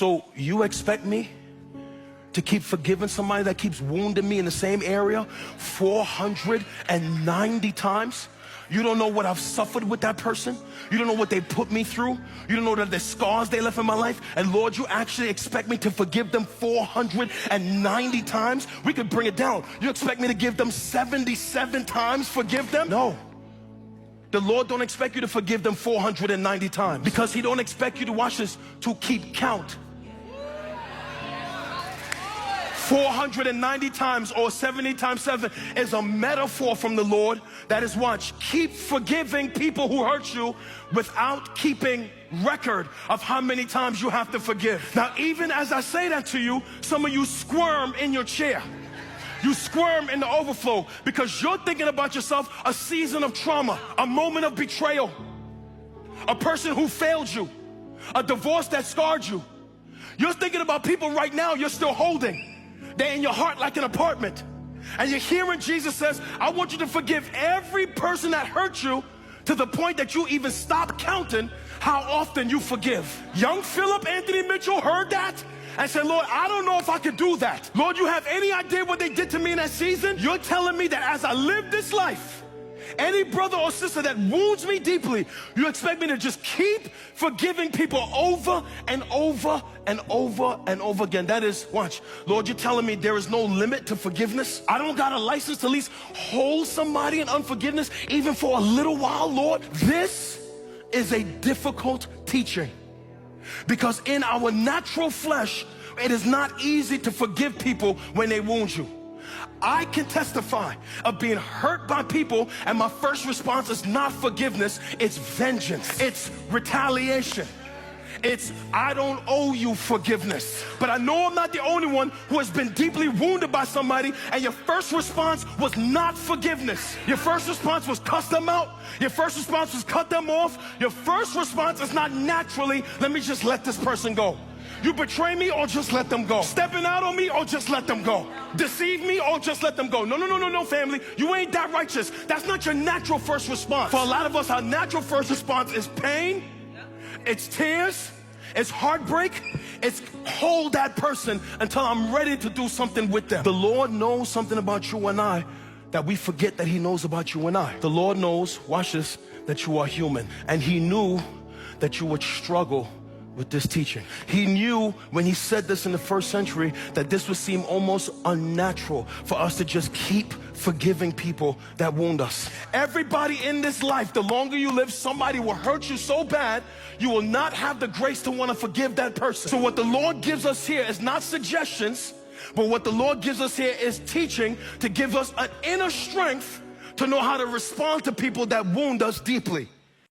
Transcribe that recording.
So you expect me to keep forgiving somebody that keeps wounding me in the same area 490 times? You don't know what I've suffered with that person. You don't know what they put me through. You don't know the scars they left in my life. And Lord, you actually expect me to forgive them 490 times? We could bring it down. You expect me to give them 77 times, forgive them? No. The Lord don't expect you to forgive them 490 times, because he don't expect you to, watch this, to keep count. 490 times, or 70 times 7, is a metaphor from the Lord that is, watch, keep forgiving people who hurt you without keeping record of how many times you have to forgive. Now, even as I say that to you, some of you squirm in your chair. You squirm in the overflow because you're thinking about yourself, a season of trauma, a moment of betrayal, a person who failed you, a divorce that scarred you. You're thinking about people right now you're still holding. They're in your heart like an apartment. And you're hearing Jesus says, I want you to forgive every person that hurt you, to the point that you even stop counting how often you forgive. Young Philip Anthony Mitchell heard that and said, Lord, I don't know if I could do that. Lord, you have any idea what they did to me in that season? You're telling me that as I live this life, any brother or sister that wounds me deeply, you expect me to just keep forgiving people over and over and over and over again. That is, watch, Lord, you're telling me there is no limit to forgiveness? I don't got a license to at least hold somebody in unforgiveness even for a little while, Lord? This is a difficult teaching, because in our natural flesh, it is not easy to forgive people when they wound you. I can testify of being hurt by people, and my first response is not forgiveness, it's vengeance, it's retaliation. It's, I don't owe you forgiveness. But I know I'm not the only one who has been deeply wounded by somebody, and your first response was not forgiveness. Your first response was cuss them out. Your first response was cut them off. Your first response is not naturally, let me just let this person go. You betray me, or just let them go. Stepping out on me, or just let them go. Deceive me, or just let them go. No, family. You ain't that righteous. That's not your natural first response. For a lot of us, our natural first response is pain, it's tears, it's heartbreak, it's hold that person until I'm ready to do something with them. The Lord knows something about you and I that we forget that he knows about you and I. The Lord knows, watch this, that you are human. And he knew that you would struggle with this teaching. He knew when he said this in the first century that this would seem almost unnatural for us to just keep forgiving people that wound us. Everybody in this life, the longer you live, somebody will hurt you so bad you will not have the grace to want to forgive that person. So what the Lord gives us here is not suggestions, but what the Lord gives us here is teaching to give us an inner strength to know how to respond to people that wound us deeply.